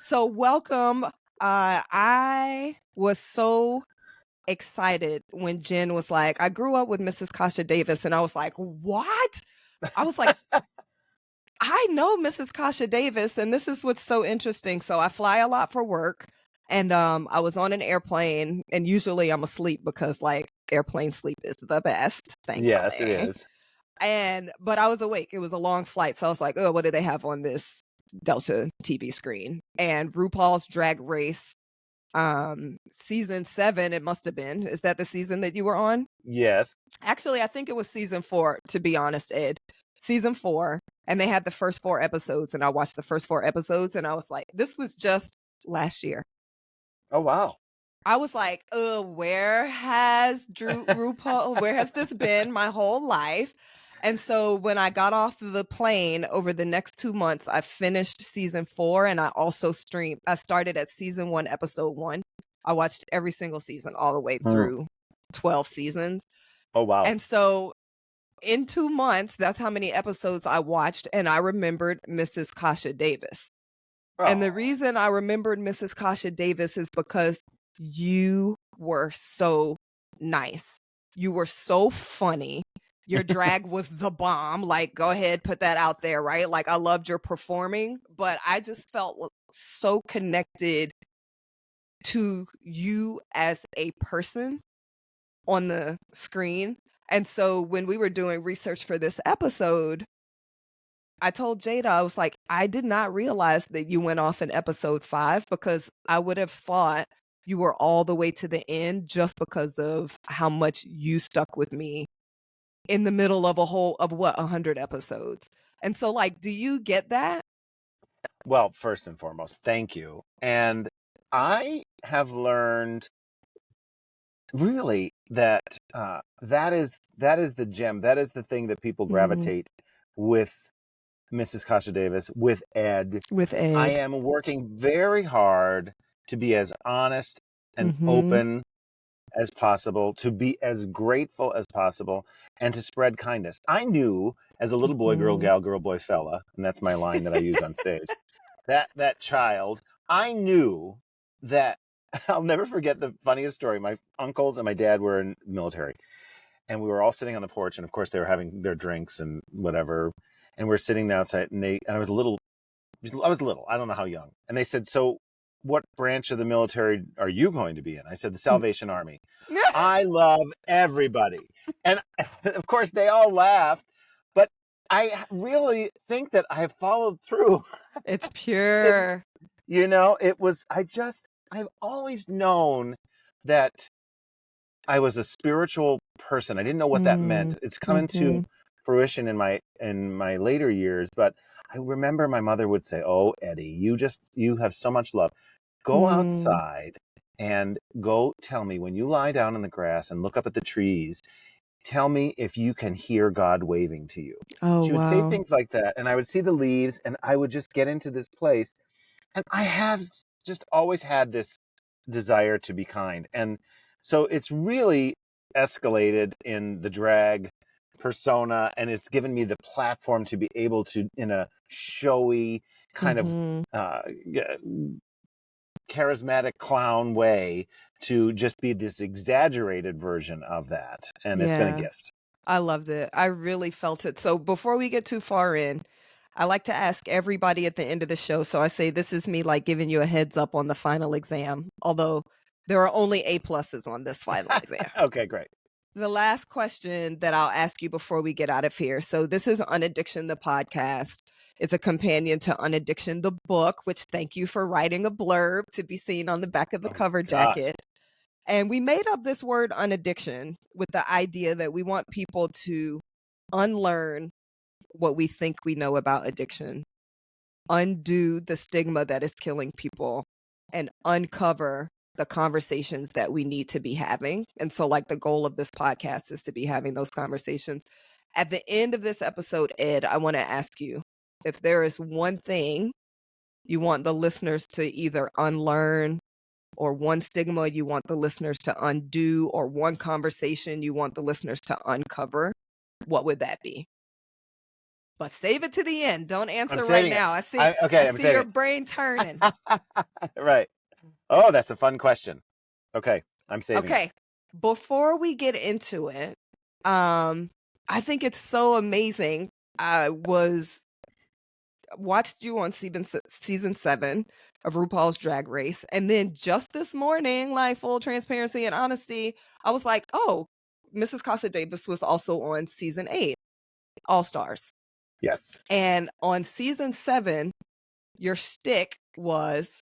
So welcome. I was so excited when Jen was like, I grew up with Mrs. Kasha Davis, and I was like, what? I was like, I know Mrs. Kasha Davis, and this is what's so interesting. So I fly a lot for work, and I was on an airplane, and usually I'm asleep because like airplane sleep is the best, Yes, it thankfully. is. But I was awake. It was a long flight, so I was like, oh, what do they have on this Delta TV screen? And RuPaul's Drag Race season 7 it must have been. Is that the season that you were on? Yes. Actually, I think it was season 4, to be honest, Ed. Season 4, and they had the first 4 episodes, and I watched the first 4 episodes, and I was like, this was just last year. Oh, wow. I was like, where has RuPaul, where has this been my whole life? And so when I got off the plane over the next 2 months, I finished season 4, and I also streamed. I started at season 1, episode 1. I watched every single season all the way Mm. through 12 seasons. Oh, wow. And so in 2 months, that's how many episodes I watched, and I remembered Mrs. Kasha Davis. And the Oh. reason I remembered Mrs. Kasha Davis is because you were so nice. You were so funny. Your drag was the bomb. Like, go ahead, put that out there, right? Like, I loved your performing, but I just felt so connected to you as a person on the screen. And so when we were doing research for this episode, I told Jada, I was like, I did not realize that you went off in episode 5 because I would have thought you were all the way to the end just because of how much you stuck with me in the middle of 100 episodes. And so, like, do you get that? Well, first and foremost, thank you. And I have learned really that that is the gem. That is the thing that people gravitate with Mrs. Kasha Davis, with Ed. With I Ed. am working very hard to be as honest and open as possible, to be as grateful as possible, and to spread kindness. I knew as a little boy, girl, gal, girl, boy, fella, and that's my line that I use on stage, that child, I knew that I'll never forget the funniest story. My uncles and my dad were in the military, and we were all sitting on the porch, and of course they were having their drinks and whatever, and we're sitting outside, and I was little, I don't know how young, and they said, so what branch of the military are you going to be in? I said, the Salvation Army. I love everybody. And of course they all laughed, but I really think that I have followed through. It's pure. I've always known that I was a spiritual person. I didn't know what that meant. It's come into fruition in my later years, but I remember my mother would say, "Oh, Eddie, you have so much love. Go outside and go tell me when you lie down in the grass and look up at the trees, tell me if you can hear God waving to you." Oh, She would say wow. things like that, and I would see the leaves, and I would just get into this place. And I have just always had this desire to be kind. And so it's really escalated in the drag persona, and it's given me the platform to be able to, in a showy kind of charismatic clown way, to just be this exaggerated version of that. And it's been a gift. I loved it. I really felt it. So before we get too far in, I like to ask everybody at the end of the show. So I say this is me like giving you a heads up on the final exam, although there are only A+ on this final exam. Okay, great. The last question that I'll ask you before we get out of here. So this is Unaddiction, the podcast. It's a companion to Unaddiction, the book, which thank you for writing a blurb to be seen on the back of the cover jacket. And we made up this word unaddiction with the idea that we want people to unlearn what we think we know about addiction, undo the stigma that is killing people, and uncover the conversations that we need to be having. And so, like, the goal of this podcast is to be having those conversations. At the end of this episode, Ed, I want to ask you if there is one thing you want the listeners to either unlearn, or one stigma you want the listeners to undo, or one conversation you want the listeners to uncover, what would that be? but save it to the end. Don't I'm answer right saving it. now. I I'm see your saving brain turning. it. Right. Oh, that's a fun question. Okay, I'm saving it. Okay. Before we get into it, I think it's so amazing. I watched you on season 7 of RuPaul's Drag Race, and then just this morning, like full transparency and honesty, I was like, oh, Mrs. Kasha Davis was also on season 8, All Stars. Yes. And on season 7, your shtick was,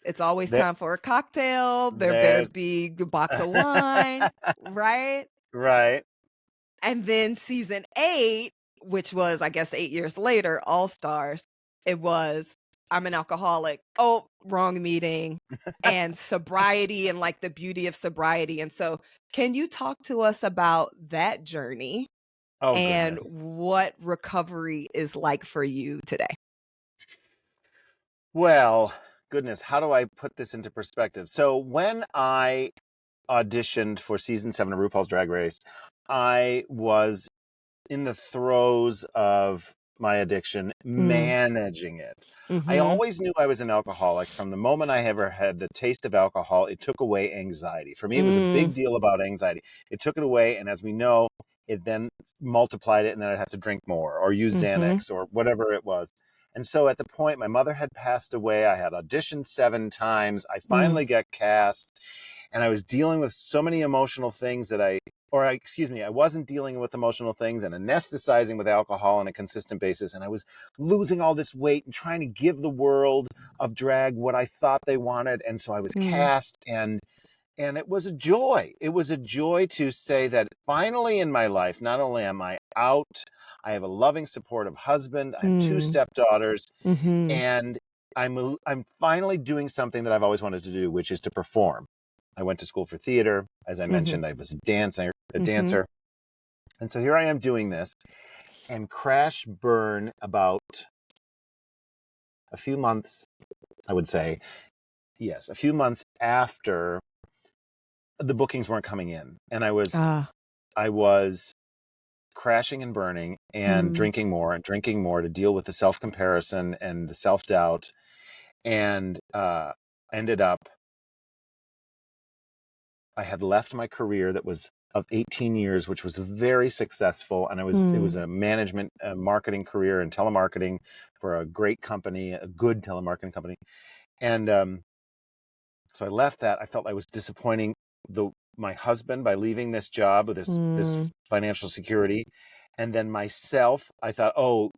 it's always There, time for a cocktail. There better there's be a box of wine, right? right. And then season 8, which was, I guess, 8 years later, All Stars, it was, I'm an alcoholic. Oh, wrong meeting. And sobriety and like the beauty of sobriety. And so, can you talk to us about that journey Oh and goodness. what recovery is like for you today? Well, goodness, how do I put this into perspective? So when I auditioned for season 7 of RuPaul's Drag Race, I was in the throes of my addiction, managing it. I Mm-hmm. always knew I was an alcoholic. From the moment I ever had the taste of alcohol, it took away anxiety. For me, it was a big deal about anxiety. It took it away, and as we know, it then multiplied it, and then I'd have to drink more or use Mm-hmm. Xanax or whatever it was. And so at the point, my mother had passed away. I had auditioned 7 times. I finally got cast, and I was dealing with so many emotional things that I wasn't dealing with emotional things and anesthetizing with alcohol on a consistent basis. And I was losing all this weight and trying to give the world of drag what I thought they wanted. And so I was cast, and it was a joy. It was a joy to say that finally in my life, not only am I out, I have a loving, supportive husband, I have 2 stepdaughters, Mm-hmm. and I'm finally doing something that I've always wanted to do, which is to perform. I went to school for theater. As I mentioned, I was a dancer. And so here I am doing this, and crash burn about a few months, I would say. Yes, a few months after the bookings weren't coming in, and I was crashing and burning and drinking more to deal with the self-comparison and the self-doubt, and ended up, I had left my career that was of 18 years, which was very successful. And it was a management marketing career in telemarketing for a great company, a good telemarketing company. And so I left that. I felt I was disappointing my husband by leaving this job with this financial security. And then myself, I thought, oh,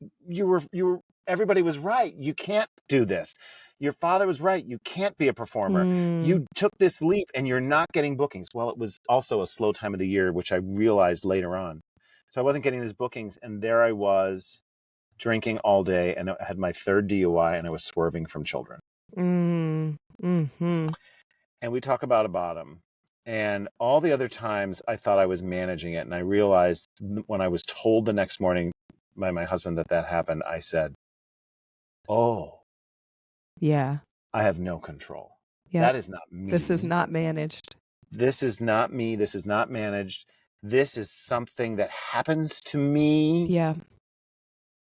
everybody was right. You can't do this. Your father was right. You can't be a performer. You took this leap and you're not getting bookings. Well, it was also a slow time of the year, which I realized later on. So I wasn't getting these bookings. And there I was drinking all day, and I had my 3rd DUI, and I was swerving from children. Mm-hmm. And we talk about a bottom. And all the other times I thought I was managing it. And I realized when I was told the next morning by my husband that happened, I said, oh, Yeah. I have no control. Yep. That is not me. This is not managed. This is not me. This is not managed. This is something that happens to me. Yeah.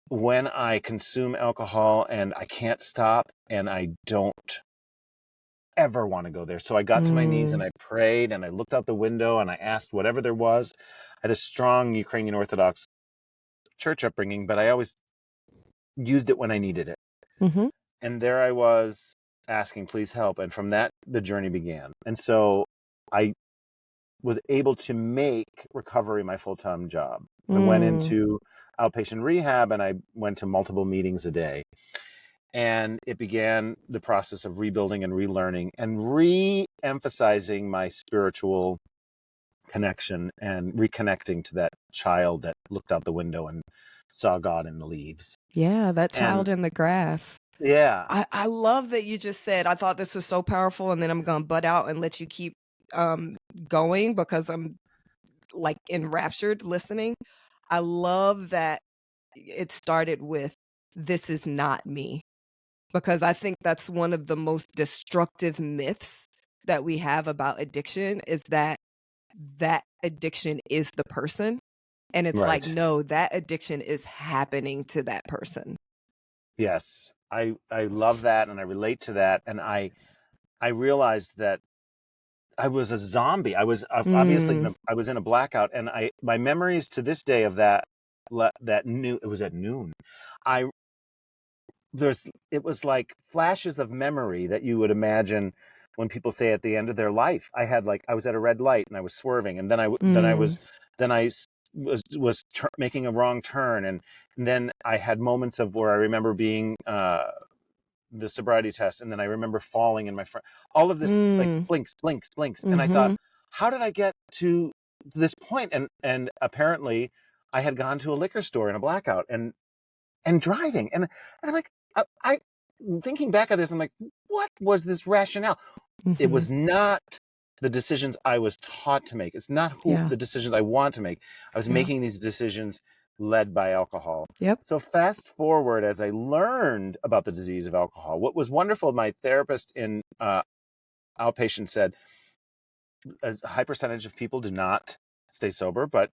When I consume alcohol, and I can't stop, and I don't ever want to go there. So I got to my knees and I prayed, and I looked out the window and I asked whatever there was. I had a strong Ukrainian Orthodox church upbringing, but I always used it when I needed it. Mm-hmm. And there I was asking, please help. And from that, the journey began. And so I was able to make recovery my full-time job. I went into outpatient rehab, and I went to multiple meetings a day. And it began the process of rebuilding and relearning and re-emphasizing my spiritual connection and reconnecting to that child that looked out the window and saw God in the leaves. Yeah, that child And in the grass. yeah. I love that you just said, I thought this was so powerful, and then I'm going to butt out and let you keep going because I'm like enraptured listening. I love that it started with, this is not me. Because I think that's one of the most destructive myths that we have about addiction, is that addiction is the person. And it's like, Right. no, that addiction is happening to that person. Yes. I love that, and I relate to that, and I realized that I was a zombie. I was obviously I was in a blackout, and my memories to this day of that it was at noon. I it was like flashes of memory that you would imagine when people say at the end of their life. I had I was at a red light and I was swerving, and then I was making a wrong turn, and then I had moments of where I remember being the sobriety test, and then I remember falling in my front. All of this blinks, and I thought, how did I get to this point? And apparently, I had gone to a liquor store in a blackout and driving, and I'm like, I thinking back at this, I'm like, what was this rationale? It was not the decisions I was taught to make. It's not the decisions I want to make. I was making these decisions led by alcohol. Yep. So fast forward, as I learned about the disease of alcohol, what was wonderful, my therapist in outpatient said, a high percentage of people do not stay sober, but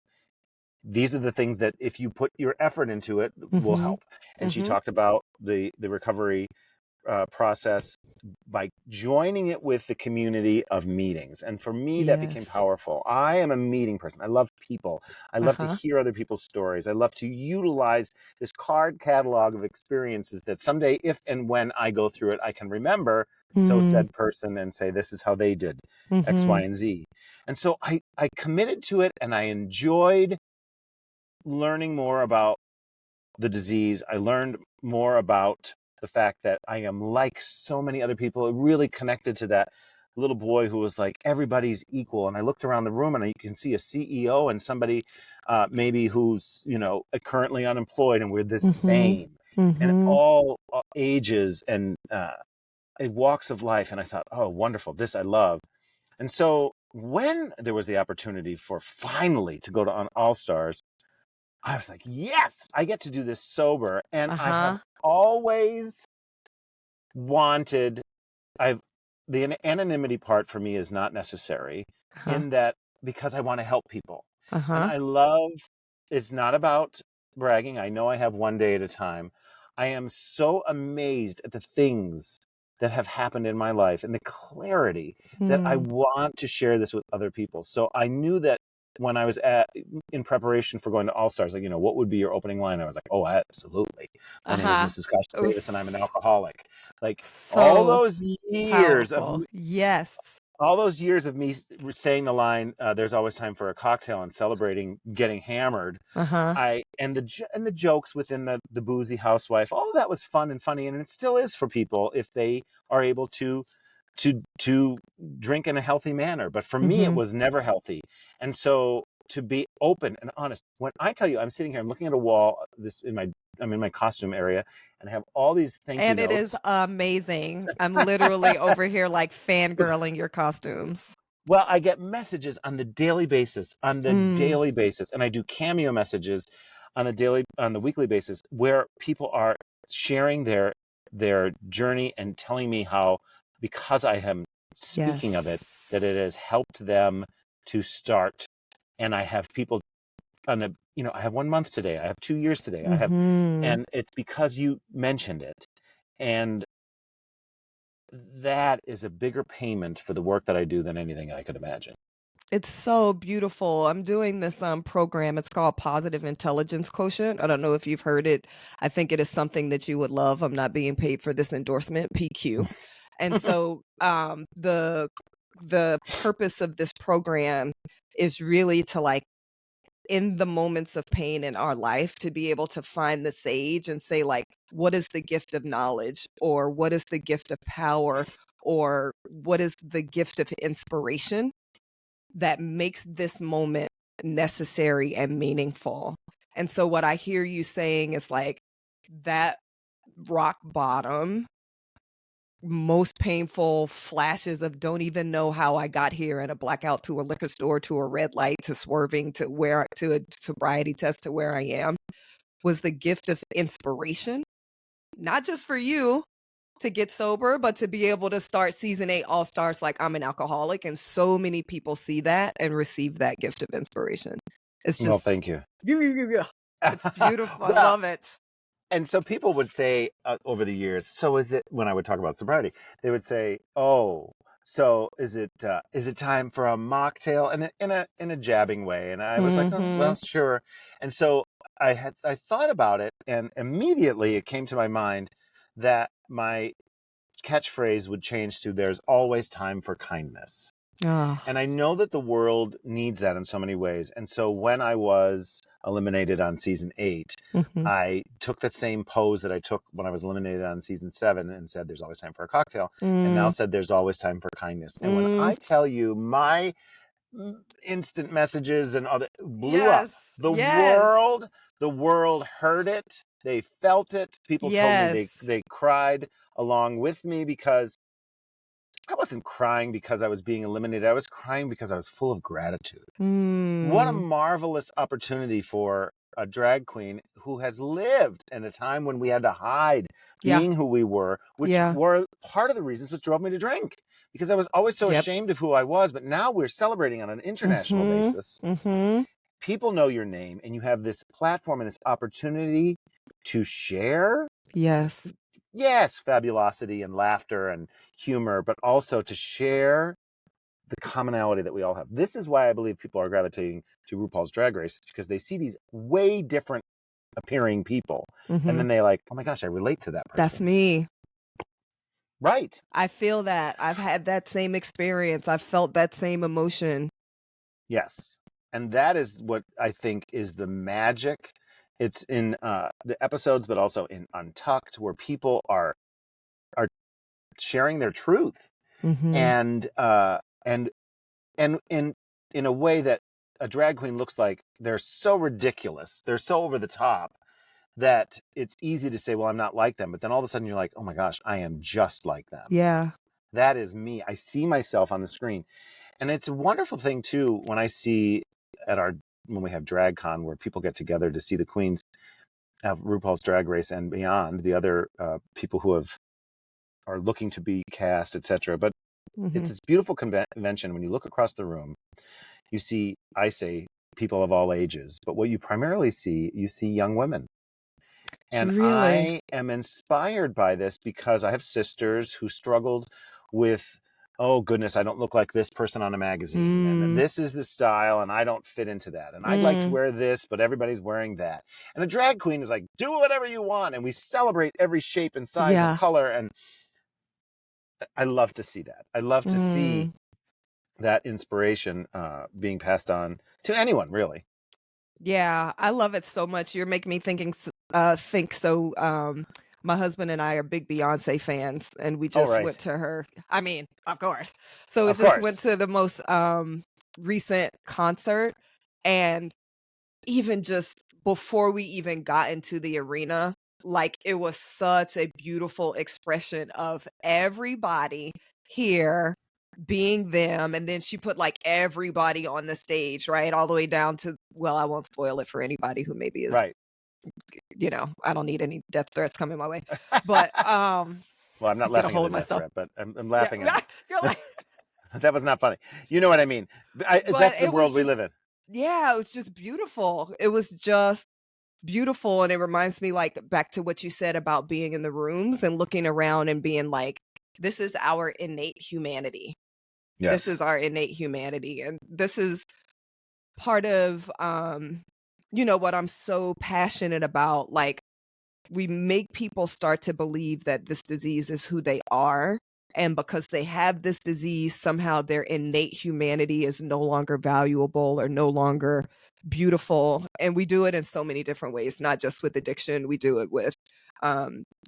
these are the things that if you put your effort into it will help. And she talked about the recovery process by joining it with the community of meetings. And for me, that became powerful. I am a meeting person. I love people. I love to hear other people's stories. I love to utilize this card catalog of experiences that someday, if and when I go through it, I can remember so said person and say, this is how they did X, Y, and Z. And so I committed to it, and I enjoyed learning more about the disease. I learned more about the fact that I am like so many other people. It really connected to that little boy who was like, everybody's equal. And I looked around the room, and you can see a CEO and somebody maybe who's, currently unemployed, and we're the same. And all ages and walks of life. And I thought, oh, wonderful. This I love. And so when there was the opportunity for finally to go to on All Stars, I was like, yes, I get to do this sober. And I have always wanted, the anonymity part for me is not necessary in that, because I want to help people. And I love, it's not about bragging. I know I have one day at a time. I am so amazed at the things that have happened in my life and the clarity that I want to share this with other people. So I knew that when I was in preparation for going to All Stars, what would be your opening line? I was like, oh, absolutely. My name is Mrs. Kasha Davis, and I'm an alcoholic. So all those years powerful. all those years of me saying the line, there's always time for a cocktail, and celebrating getting hammered. And the jokes within the boozy housewife, all of that was fun and funny, and it still is for people if they are able to drink in a healthy manner. But for me, it was never healthy. And so to be open and honest, when I tell you, I'm sitting here, I'm looking at a wall, I'm in my costume area, and I have all these thank you notes. And it is amazing. I'm literally over here like fangirling your costumes. Well, I get messages on the daily basis, and I do cameo messages on the weekly basis, where people are sharing their journey and telling me how, because I am speaking of it, that it has helped them to start. And I have people I have 1 month today. I have 2 years today. I have, and it's because you mentioned it. And that is a bigger payment for the work that I do than anything I could imagine. It's so beautiful. I'm doing this program. It's called Positive Intelligence Quotient. I don't know if you've heard it. I think it is something that you would love. I'm not being paid for this endorsement, PQ. And so the purpose of this program is really to, in the moments of pain in our life, to be able to find the sage and say, what is the gift of knowledge, or what is the gift of power, or what is the gift of inspiration that makes this moment necessary and meaningful. And so what I hear you saying is that rock bottom, most painful flashes of don't even know how I got here, in a blackout, to a liquor store, to a red light, to swerving, to a sobriety test, to where I am, was the gift of inspiration, not just for you to get sober, but to be able to start season 8 All Stars like I'm an alcoholic. And so many people see that and receive that gift of inspiration. It's Well, just, thank you. it's beautiful. I Well, love it. and so people would say over the years, so is it, when I would talk about sobriety, they would say, oh, so is it time for a mocktail, and in a jabbing way? And I was like, oh, well, sure. And so I thought about it, and immediately it came to my mind that my catchphrase would change to, there's always time for kindness. Oh. And I know that the world needs that in so many ways. And so when I was eliminated on season 8, I took the same pose that I took when I was eliminated on season 7 and said, there's always time for a cocktail. And now said, there's always time for kindness. And when I tell you, my instant messages and other blew up. Yes. The Yes. world heard it. They felt it. People told me Yes. they cried along with me, because I wasn't crying because I was being eliminated. I was crying because I was full of gratitude. What a marvelous opportunity for a drag queen who has lived in a time when we had to hide being who we were, which were part of the reasons which drove me to drink, because I was always so ashamed of who I was. But now we're celebrating on an international basis. People know your name, and you have this platform and this opportunity to share. Yes. Yes, fabulosity and laughter and humor, but also to share the commonality that we all have. This is why I believe people are gravitating to RuPaul's Drag Race, because they see these way different appearing people, and then they like, oh my gosh, I relate to that person. That's me. Right. I feel that. I've had that same experience. I've felt that same emotion. Yes. And that is what I think is the magic. It's in the episodes, but also in Untucked, where people are sharing their truth, and in a way that a drag queen looks like they're so ridiculous, they're so over the top, that it's easy to say, well, I'm not like them. But then all of a sudden you're like, oh my gosh, I am just like them. Yeah. That is me. I see myself on the screen. And it's a wonderful thing too, when I see when we have DragCon, where people get together to see the queens of RuPaul's Drag Race and beyond, the other people who are looking to be cast, etc. But it's this beautiful convention. When you look across the room, you see, I say, people of all ages, but what you primarily see, you see young women. And Really? I am inspired by this because I have sisters who struggled with, oh goodness, I don't look like this person on a magazine, and this is the style, and I don't fit into that, and I'd like to wear this, but everybody's wearing that. And a drag queen is like, do whatever you want, and we celebrate every shape and size and color, and I love to see that. I love to see that inspiration being passed on to anyone, really. Yeah, I love it so much. You're making me think so. My husband and I are big Beyonce fans, and we just went to her. I mean, of course. So we just went to the most recent concert, and even just before we even got into the arena, like, it was such a beautiful expression of everybody here being them, and then she put, like, everybody on the stage, right? All the way down to, well, I won't spoil it for anybody who maybe is, Right. I don't need any death threats coming my way. But, well, I'm not get a laughing at hold the of death myself. threat, but I'm laughing at You're like, that was not funny. You know what I mean? but That's the it was world we just, live in. yeah, it was just beautiful. It was just beautiful, and it reminds me, like, back to what you said about being in the rooms and looking around and being like, this is our innate humanity. This is Yes. our innate humanity, and this is part of what I'm so passionate about. Like, we make people start to believe that this disease is who they are, and because they have this disease, somehow their innate humanity is no longer valuable or no longer beautiful. And we do it in so many different ways, not just with addiction. We do it with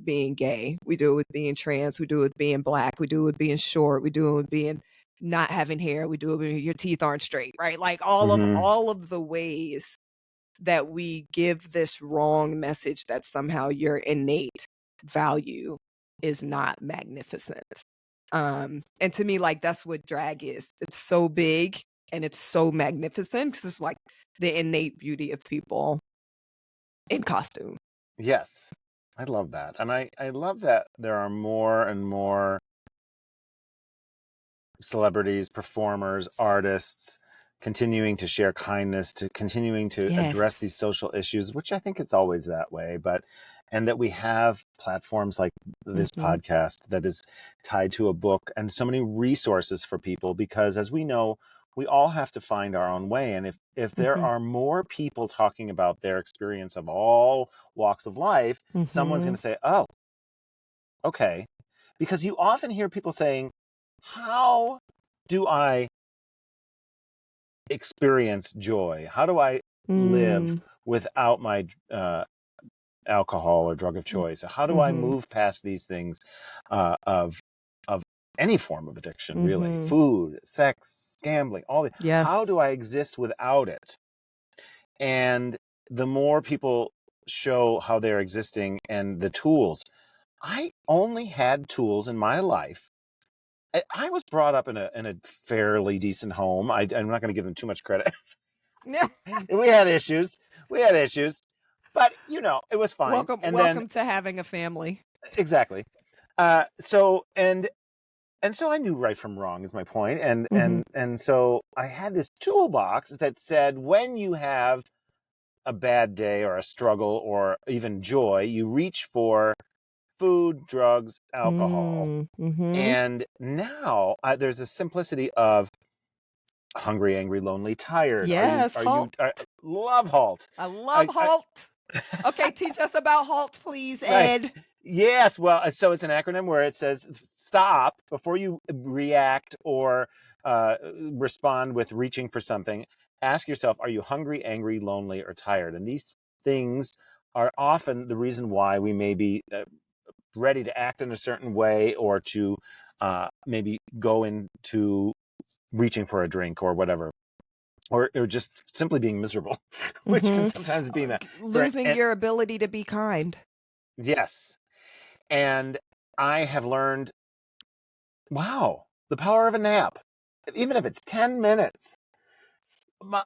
being gay, we do it with being trans, we do it with being Black, we do it with being short, we do it with being not having hair, we do it when your teeth aren't straight, right? Like, all of the ways that we give this wrong message that somehow your innate value is not magnificent. And to me, like, that's what drag is. It's so big and it's so magnificent because it's like the innate beauty of people in costume. Yes. I love that. And I love that there are more and more celebrities, performers, artists, continuing to share kindness, to continuing to address these social issues, which I think it's always that way, and that we have platforms like this podcast that is tied to a book and so many resources for people, because as we know, we all have to find our own way. And if there are more people talking about their experience of all walks of life, someone's going to say, oh, okay. Because you often hear people saying, how do I experience joy? How do I live without my alcohol or drug of choice? How do I move past these things of any form of addiction, really? Food, sex, gambling, all the. How do I exist without it? And the more people show how they're existing and the tools, I only had tools in my life. I was brought up in a fairly decent home. I'm not going to give them too much credit. We had issues, but it was fine. Welcome to having a family. Exactly. So I knew right from wrong is my point. And so I had this toolbox that said, when you have a bad day or a struggle or even joy, you reach for food, drugs, alcohol. And now there's a simplicity of hungry, angry, lonely, tired. Yes, Halt. Love Halt. I love Halt. Okay, teach us about Halt, please, Right. Ed. Yes, well, so it's an acronym where it says stop before you react or respond with reaching for something. Ask yourself, are you hungry, angry, lonely, or tired? And these things are often the reason why we may be ready to act in a certain way, or to maybe go into reaching for a drink or whatever, or just simply being miserable, which can sometimes be losing your ability to be kind. Yes. And I have learned, wow, the power of a nap, even if it's 10 minutes.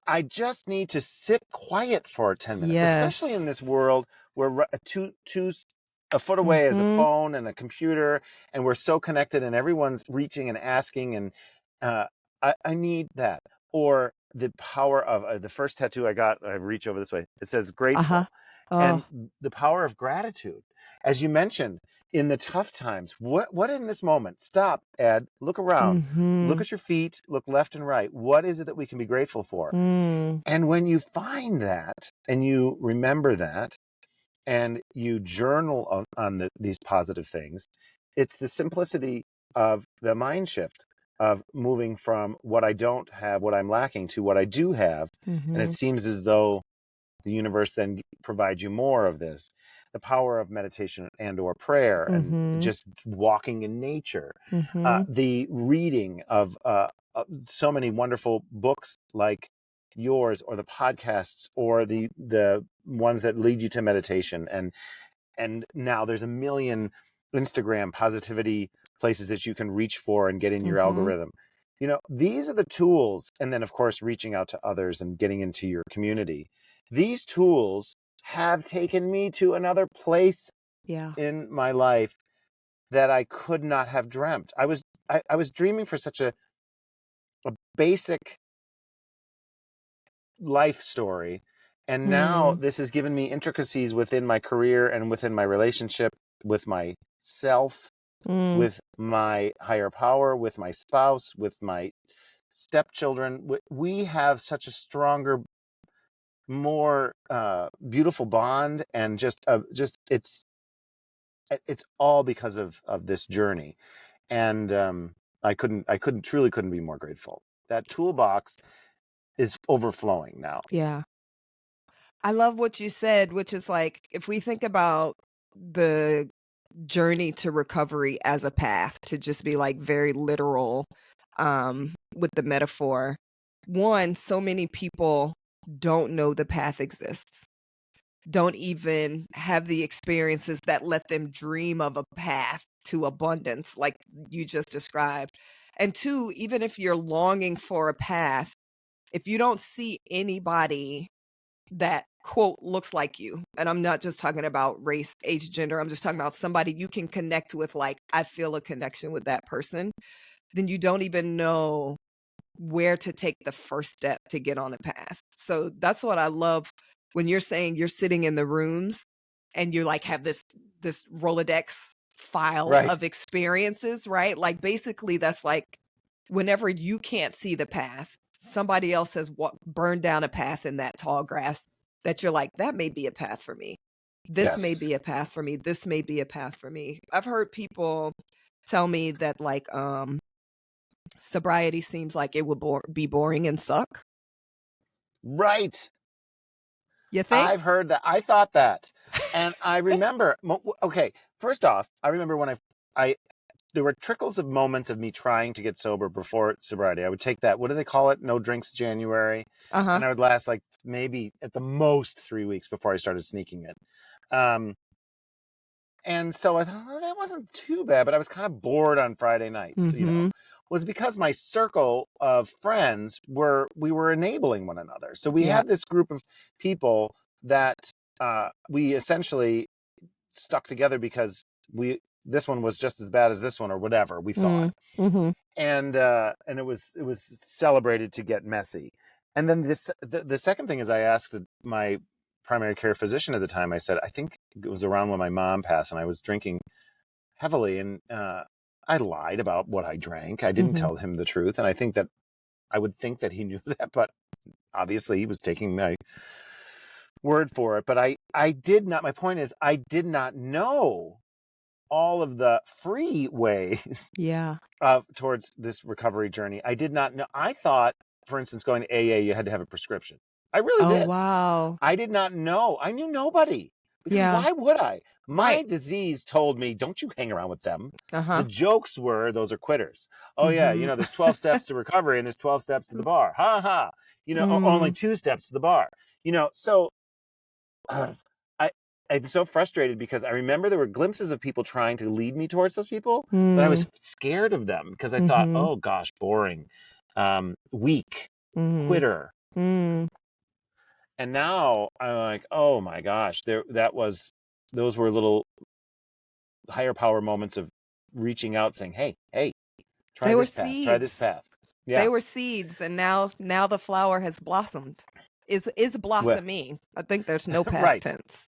I just need to sit quiet for 10 minutes, especially in this world where a foot away is a phone and a computer, and we're so connected and everyone's reaching and asking. And I need that. Or the power of the first tattoo I got, I reach over this way. It says grateful. And the power of gratitude. As you mentioned, in the tough times, what in this moment? Stop, Ed, look around, look at your feet, look left and right. What is it that we can be grateful for? And when you find that and you remember that and you journal on these positive things, it's the simplicity of the mind shift of moving from what I don't have, what I'm lacking, to what I do have. And it seems as though the universe then provides you more of this. The power of meditation and or prayer, and just walking in nature. The reading of so many wonderful books like yours, or the podcasts, or the ones that lead you to meditation. And now there's a million Instagram positivity places that you can reach for and get in your algorithm. These are the tools. And then, of course, reaching out to others and getting into your community. These tools have taken me to another place in my life that I could not have dreamt. I was dreaming for such a basic life story. And now this has given me intricacies within my career and within my relationship with myself, with my higher power, with my spouse, with my stepchildren. We have such a stronger, more beautiful bond, and just it's all because of this journey. And I truly couldn't be more grateful. That toolbox is overflowing now. Yeah. I love what you said, which is like, if we think about the journey to recovery as a path, to just be like very literal with the metaphor. One, so many people don't know the path exists, don't even have the experiences that let them dream of a path to abundance like you just described. And two, even if you're longing for a path, if you don't see anybody that quote looks like you, and I'm not just talking about race, age, gender, I'm just talking about somebody you can connect with, like I feel a connection with that person, then you don't even know where to take the first step to get on the path. So that's what I love when you're saying you're sitting in the rooms and you like have this Rolodex file Right. of experiences, right? Like basically that's like whenever you can't see the path, somebody else has burned down a path in that tall grass that you're like, that may be a path for me. This may Yes. be a path for me. This may be a path for me. I've heard people tell me that like sobriety seems like it would be boring and suck. Right. You think? I've heard that. I thought that. And I remember, okay, first off, I remember when I there were trickles of moments of me trying to get sober before sobriety. I would take that, what do they call it? No drinks January. Uh-huh. And I would last like maybe at the most 3 weeks before I started sneaking it. And so I thought, well, that wasn't too bad, but I was kind of bored on Friday nights, was because my circle of friends we were enabling one another. So we had this group of people that we essentially stuck together because this one was just as bad as this one or whatever we thought. And it was celebrated to get messy. And then the second thing is I asked my primary care physician at the time, I said, I think it was around when my mom passed and I was drinking heavily, and I lied about what I drank. I didn't tell him the truth. And I would think that he knew that, but obviously he was taking my word for it. But I did not, my point is, I did not know all of the free ways towards this recovery journey. I did not know. I thought, for instance, going to AA, you had to have a prescription. I really did. Wow. I did not know. I knew nobody. Because why would I? My disease told me, don't you hang around with them. The jokes were, those are quitters. Oh, yeah, there's 12 steps to recovery and there's 12 steps to the bar. Ha ha. Only 2 steps to the bar. So I'm so frustrated because I remember there were glimpses of people trying to lead me towards those people, but I was scared of them because I thought, oh, gosh, boring, weak, quitter. And now I'm like, oh my gosh, those were little higher power moments of reaching out saying, hey, try this path. Yeah. They were seeds, and now the flower has blossomed. Is blossoming. I think there's no past tense.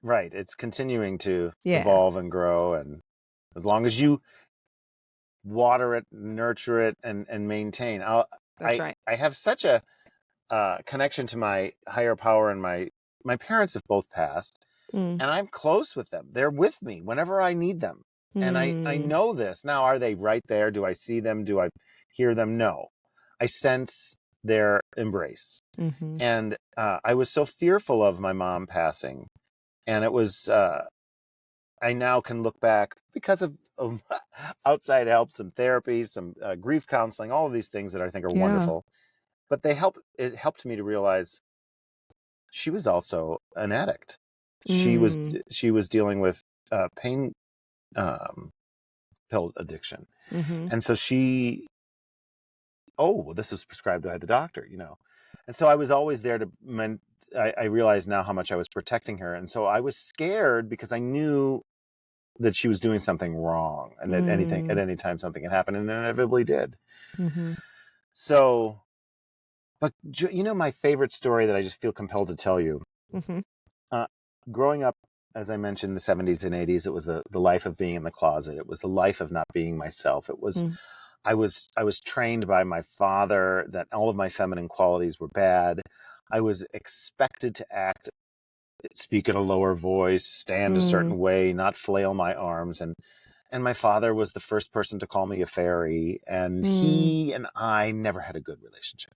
Right. It's continuing to evolve and grow. And as long as you water it, nurture it, and maintain, That's right. I have such a connection to my higher power, and my parents have both passed, and I'm close with them. They're with me whenever I need them. And I know this. Now, are they right there? Do I see them? Do I hear them? No. I sense their embrace. And I was so fearful of my mom passing. And it was, I now can look back because of outside help, some therapy, some grief counseling, all of these things that I think are wonderful. But it helped me to realize she was also an addict. She was dealing with pain pill addiction. And so this was prescribed by the doctor, And so I was always there I realized now how much I was protecting her. And so I was scared because I knew that she was doing something wrong and that at any time something had happened, and it inevitably did. So, but my favorite story that I just feel compelled to tell you, growing up, as I mentioned, in the 70s and 80s, it was the life of being in the closet. It was the life of not being myself. It was, I was trained by my father that all of my feminine qualities were bad. I was expected to speak in a lower voice, stand a certain way, not flail my arms. And my father was the first person to call me a fairy. And he and I never had a good relationship.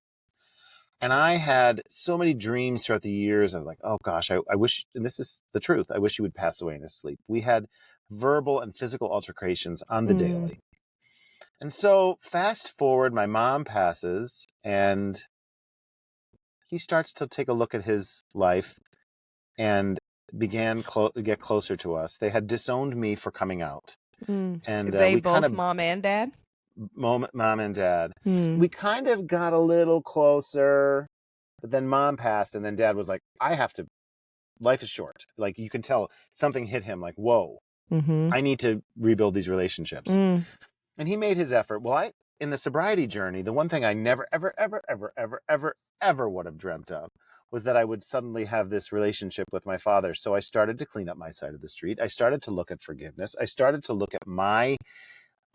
And I had so many dreams throughout the years of like, oh gosh, I wish, and this is the truth, I wish he would pass away in his sleep. We had verbal and physical altercations on the daily. And so fast forward, my mom passes and he starts to take a look at his life and began to get closer to us. They had disowned me for coming out. And they both mom and dad? Mom and dad. We kind of got a little closer, but then mom passed and then dad was like, life is short. Like you can tell something hit him like, whoa, I need to rebuild these relationships. And he made his effort. Well, in the sobriety journey, the one thing I never, ever, ever, ever, ever, ever, ever would have dreamt of was that I would suddenly have this relationship with my father. So I started to clean up my side of the street. I started to look at forgiveness. I started to look at my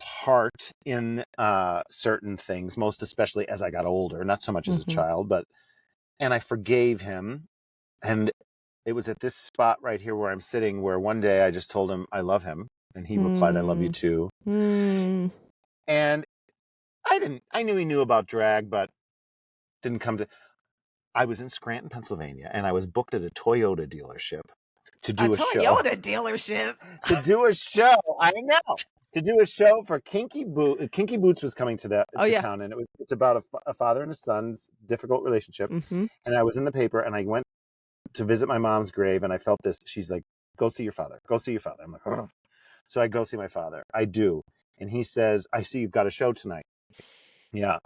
part in certain things, most especially as I got older, not so much as a child, and I forgave him. And it was at this spot right here where I'm sitting, where one day I just told him I love him. And he replied, I love you too. And I knew he knew about drag, but didn't come to. I was in Scranton, Pennsylvania, and I was booked at a Toyota dealership to do a show. Toyota dealership. To do a show. I know. To do a show for Kinky Boots. Kinky Boots was coming to town, and it's about a father and a son's difficult relationship. And I was in the paper, and I went to visit my mom's grave, and I felt this. She's like, "Go see your father. Go see your father." I'm like, "Oh." So I go see my father. I do, and he says, "I see you've got a show tonight." Yeah.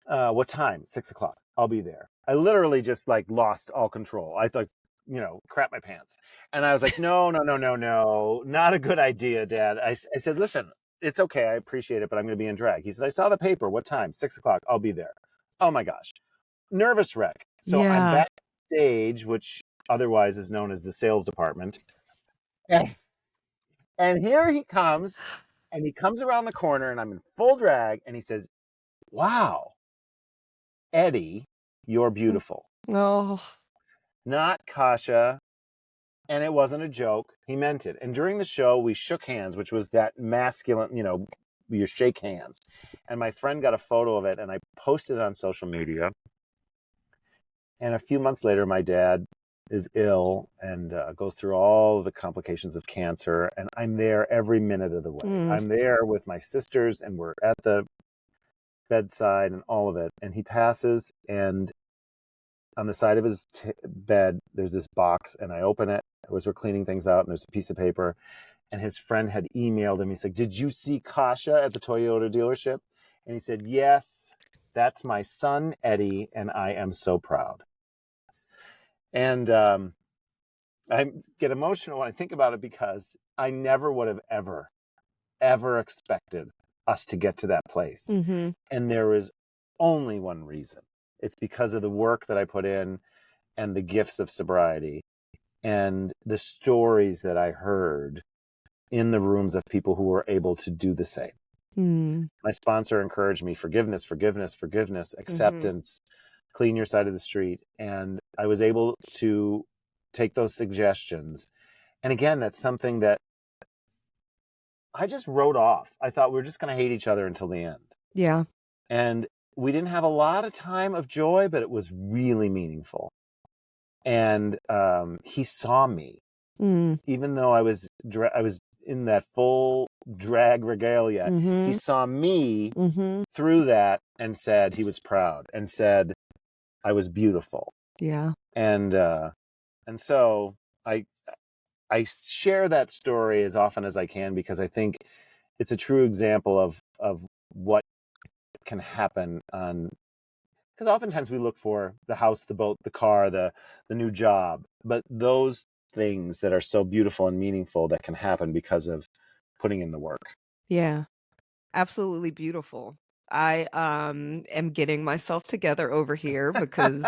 What time? 6 o'clock. I'll be there. I literally just like lost all control. I thought, crap my pants. And I was like, no, not a good idea, Dad. I said, listen, it's okay. I appreciate it, but I'm going to be in drag. He said, I saw the paper. What time? 6 o'clock. I'll be there. Oh my gosh. Nervous wreck. So I'm backstage, which otherwise is known as the sales department. And here he comes, and he comes around the corner, and I'm in full drag, and he says, wow, Eddie, you're beautiful. Oh. Not Kasha. And it wasn't a joke. He meant it. And during the show, we shook hands, which was that masculine, you shake hands. And my friend got a photo of it, and I posted it on social media. And a few months later, my dad is ill and goes through all the complications of cancer. And I'm there every minute of the way. I'm there with my sisters, and we're at the bedside and all of it. And he passes, and on the side of his bed, there's this box, and I open it. We're cleaning things out, and there's a piece of paper. And his friend had emailed him. He said, did you see Kasha at the Toyota dealership? And he said, yes, that's my son, Eddie, and I am so proud. And I get emotional when I think about it, because I never would have ever expected us to get to that place. And there is only one reason. It's because of the work that I put in and the gifts of sobriety and the stories that I heard in the rooms of people who were able to do the same. My sponsor encouraged me, forgiveness, acceptance, clean your side of the street. And I was able to take those suggestions. And again, that's something that I just wrote off. I thought we were just going to hate each other until the end. Yeah. And we didn't have a lot of time of joy, but it was really meaningful. And he saw me, even though I was in that full drag regalia. He saw me through that and said he was proud and said I was beautiful. Yeah. And so I share that story as often as I can, because I think it's a true example of what can happen because oftentimes we look for the house, the boat, the car, the new job, but those things that are so beautiful and meaningful that can happen because of putting in the work. Yeah, absolutely beautiful. I am getting myself together over here because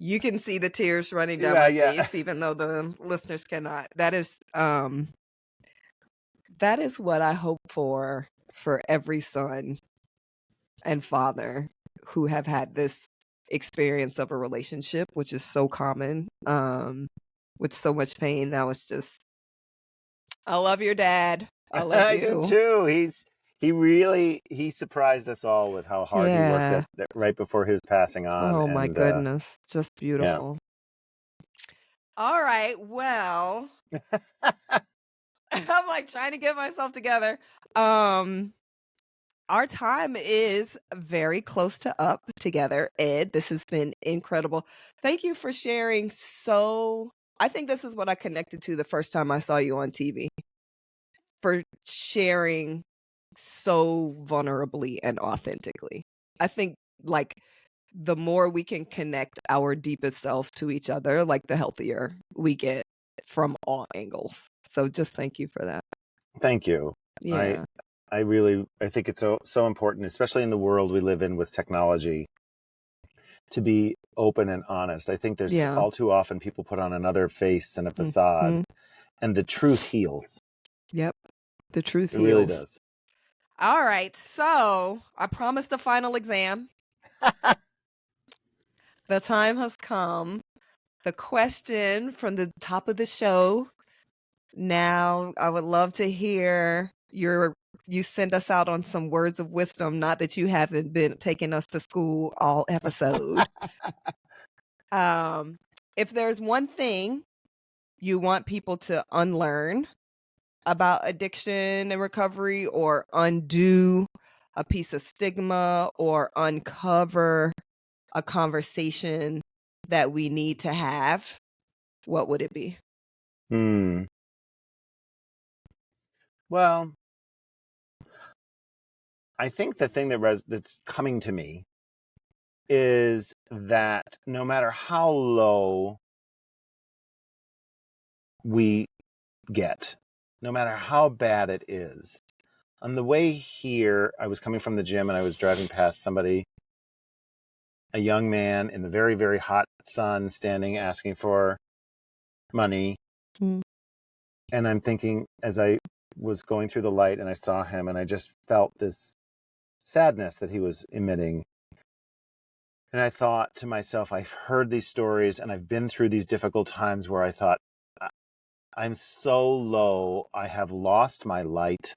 you can see the tears running down my face, even though the listeners cannot. That is what I hope for every son and father who have had this experience of a relationship, which is so common, with so much pain. That was just, I love your dad. I love you. I do too. He surprised us all with how hard he worked right before his passing on. Oh my goodness. Just beautiful. Yeah. All right. Well, I'm like trying to get myself together. Our time is very close to up together, Ed. This has been incredible. Thank you for sharing. I think this is what I connected to the first time I saw you on TV, for sharing so vulnerably and authentically. I think like the more we can connect our deepest selves to each other, like the healthier we get from all angles. So just thank you for that. Thank you. Yeah. think it's so important, especially in the world we live in with technology, to be open and honest. I think there's all too often people put on another face and a facade, and the truth heals. Yep. The truth It heals. really does. All right. So I promised the final exam. The time has come. The question from the top of the show. Now, I would love to hear you send us out on some words of wisdom, not that you haven't been taking us to school all episode. If there's one thing you want people to unlearn about addiction and recovery, or undo a piece of stigma, or uncover a conversation that we need to have, what would it be? Well, I think the thing that's coming to me is that no matter how low we get, no matter how bad it is, on the way here, I was coming from the gym and I was driving past somebody, a young man in the very, very hot sun, standing asking for money. And I'm thinking, as I was going through the light and I saw him, and I just felt this sadness that he was emitting. And I thought to myself, I've heard these stories and I've been through these difficult times where I thought, I'm so low, I have lost my light.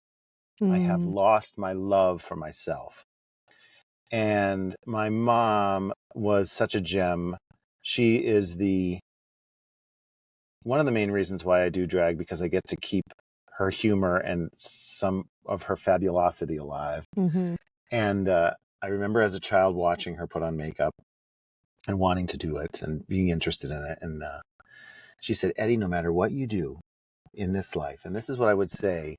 I have lost my love for myself. And my mom was such a gem. She is one of the main reasons why I do drag, because I get to keep her humor and some of her fabulosity alive. And I remember as a child watching her put on makeup and wanting to do it and being interested in it. And she said, Eddie, no matter what you do in this life, and this is what I would say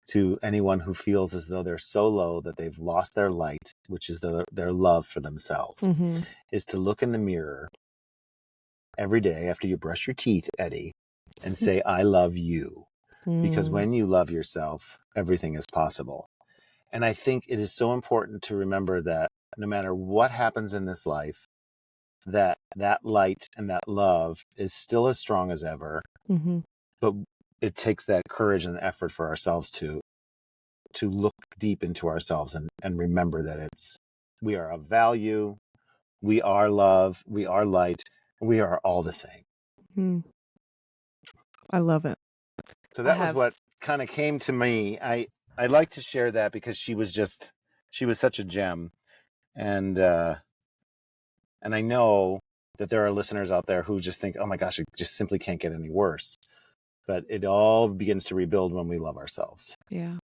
to anyone who feels as though they're so low that they've lost their light, which is their love for themselves, is to look in the mirror every day after you brush your teeth, Eddie, and say, I love you. Because when you love yourself, everything is possible. And I think it is so important to remember that no matter what happens in this life, that light and that love is still as strong as ever. But it takes that courage and effort for ourselves to look deep into ourselves and remember that we are of value, we are love, we are light, we are all the same. I love it. So that was what kind of came to me. I like to share that because she was such a gem. And I know that there are listeners out there who just think, oh my gosh, it just simply can't get any worse. But it all begins to rebuild when we love ourselves. Yeah.